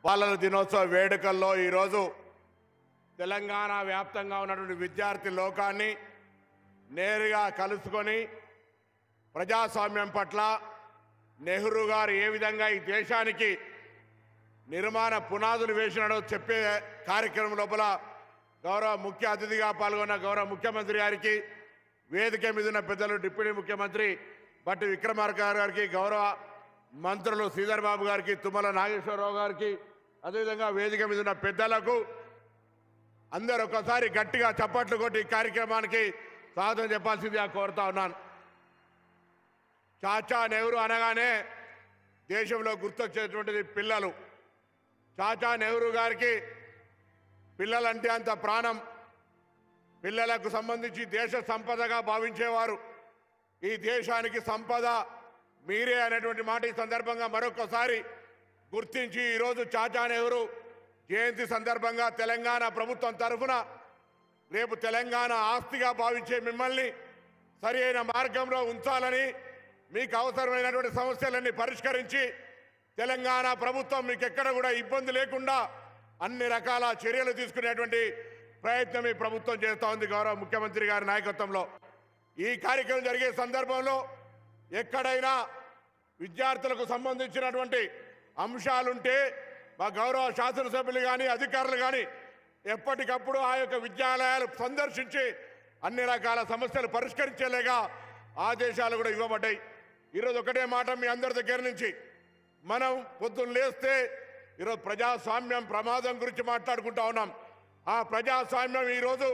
బాలల దినోత్సవ వేడుకల్లో ఈరోజు తెలంగాణ వ్యాప్తంగా ఉన్నటువంటి విద్యార్థి లోకాన్ని నేరుగా కలుసుకొని ప్రజాస్వామ్యం పట్ల నెహ్రూ గారు ఏ విధంగా ఈ దేశానికి నిర్మాణ పునాదులు వేసినాడో చెప్పే కార్యక్రమం లోపల గౌరవ ముఖ్య అతిథిగా పాల్గొన్న గౌరవ ముఖ్యమంత్రి గారికి, వేదిక మీద ఉన్న పెద్దలు డిప్యూటీ ముఖ్యమంత్రి బట్టి విక్రమార్క గారికి, గౌరవ మంత్రులు శ్రీధర్ బాబు గారికి, తుమ్మల నాగేశ్వరరావు గారికి, అదేవిధంగా వేదిక మీద ఉన్న పెద్దలకు అందరూ ఒకసారి గట్టిగా చప్పట్లు కొట్టి ఈ కార్యక్రమానికి స్వాగతం చెప్పాల్సిందిగా కోరుతా ఉన్నాను. చాచా నెహ్రూ అనగానే దేశంలో గుర్తొచ్చేటువంటిది పిల్లలు. చాచా నెహ్రూ గారికి పిల్లలంటే అంత ప్రాణం. పిల్లలకు సంబంధించి దేశ సంపదగా భావించేవారు. ఈ దేశానికి సంపద మీరే అనేటువంటి మాట ఈ సందర్భంగా మరొకసారి గుర్తించి ఈరోజు చాచా నెహ్రూ జయంతి సందర్భంగా తెలంగాణ ప్రభుత్వం తరఫున రేపు తెలంగాణ ఆస్తిగా భావించే మిమ్మల్ని సరి అయిన మార్గంలో ఉంచాలని, మీకు అవసరమైనటువంటి సమస్యలన్నీ పరిష్కరించి తెలంగాణ ప్రభుత్వం మీకు ఎక్కడ కూడా ఇబ్బంది లేకుండా అన్ని రకాల చర్యలు తీసుకునేటువంటి ప్రయత్నం ఈ ప్రభుత్వం చేస్తూ ఉంది గౌరవ ముఖ్యమంత్రి గారి నాయకత్వంలో. ఈ కార్యక్రమం జరిగే సందర్భంలో ఎక్కడైనా విద్యార్థులకు సంబంధించినటువంటి అంశాలుంటే మా గౌరవ శాసనసభ్యులు కానీ అధికారులు కానీ ఎప్పటికప్పుడు ఆ యొక్క విద్యాలయాలు సందర్శించి అన్ని రకాల సమస్యలు పరిష్కరించేలేగా ఆదేశాలు కూడా ఇవ్వబడ్డాయి. ఈరోజు ఒకటే మాట మీ అందరి దగ్గర నుంచి, మనం పొద్దున్న లేస్తే ఈరోజు ప్రజాస్వామ్యం ప్రమాదం గురించి మాట్లాడుకుంటా ఉన్నాం. ఆ ప్రజాస్వామ్యం ఈరోజు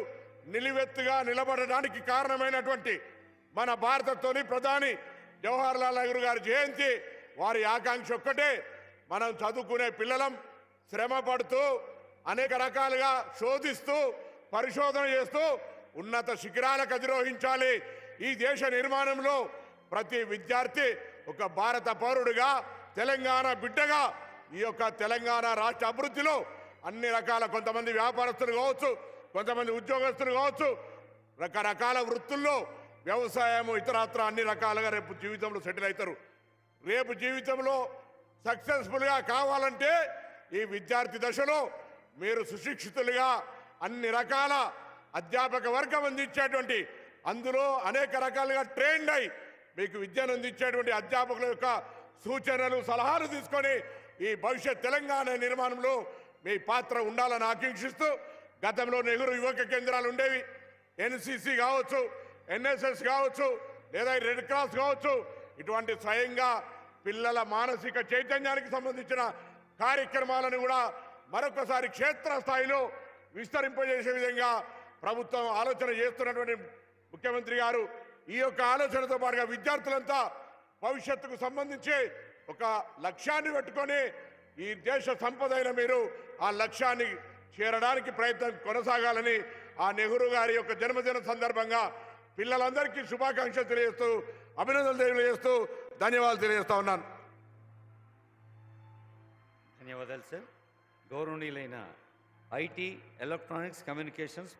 నిలువెత్తుగా నిలబడడానికి కారణమైనటువంటి మన భారత తొలి ప్రధాని జవహర్ లాల్ నెహ్రూ గారి జయంతి. వారి ఆకాంక్ష ఒక్కటే, మనం చదువుకునే పిల్లలం శ్రమ పడుతూ అనేక రకాలుగా శోధిస్తూ పరిశోధన చేస్తూ ఉన్నత శిఖరాలకు అధిరోహించాలి. ఈ దేశ నిర్మాణంలో ప్రతి విద్యార్థి ఒక భారత పౌరుడిగా, తెలంగాణ బిడ్డగా ఈ యొక్క తెలంగాణ రాష్ట్ర అభివృద్ధిలో అన్ని రకాల, కొంతమంది వ్యాపారస్తులు కావచ్చు, కొంతమంది ఉద్యోగస్తులు కావచ్చు, రకరకాల వృత్తుల్లో వ్యవసాయము ఇతరత్ర అన్ని రకాలుగా రేపు జీవితంలో సెటిల్ అవుతారు. రేపు జీవితంలో సక్సెస్ఫుల్గా కావాలంటే ఈ విద్యార్థి దశలో మీరు సుశిక్షితులుగా అన్ని రకాల అధ్యాపక వర్గం అందించేటువంటి, అందులో అనేక రకాలుగా ట్రైన్డ్ అయి మీకు విద్యను అందించేటువంటి అధ్యాపకుల యొక్క సూచనలు సలహాలు తీసుకొని ఈ భవిష్యత్ తెలంగాణ నిర్మాణంలో మీ పాత్ర ఉండాలని ఆకాంక్షిస్తూ, గతంలో నెహ్రూ యువక కేంద్రాలు ఉండేవి, ఎన్సిసి కావచ్చు, ఎన్ఎస్ఎస్ కావచ్చు, లేదా రెడ్ క్రాస్ కావచ్చు, ఇటువంటి స్వయంగా పిల్లల మానసిక చైతన్యానికి సంబంధించిన కార్యక్రమాలను కూడా మరొకసారి క్షేత్రస్థాయిలో విస్తరింపజేసే విధంగా ప్రభుత్వం ఆలోచన చేస్తున్నటువంటి ముఖ్యమంత్రి గారు ఈ యొక్క ఆలోచనతో పాటుగా విద్యార్థులంతా భవిష్యత్తుకు సంబంధించి ఒక లక్ష్యాన్ని పెట్టుకొని ఈ దేశ సంపద అయిన మీరు ఆ లక్ష్యాన్ని చేరడానికి ప్రయత్నం కొనసాగాలని ఆ నెహ్రూ గారి యొక్క జన్మదిన సందర్భంగా పిల్లలందరికీ శుభాకాంక్షలు తెలియజేస్తూ, అభినందనలు తెలియజేస్తూ ధన్యవాదాలు తెలియజేస్తా ఉన్నాను. ధన్యవాదాలు సార్. గౌరవనీయులైన ఐటీ, ఎలక్ట్రానిక్స్, కమ్యూనికేషన్స్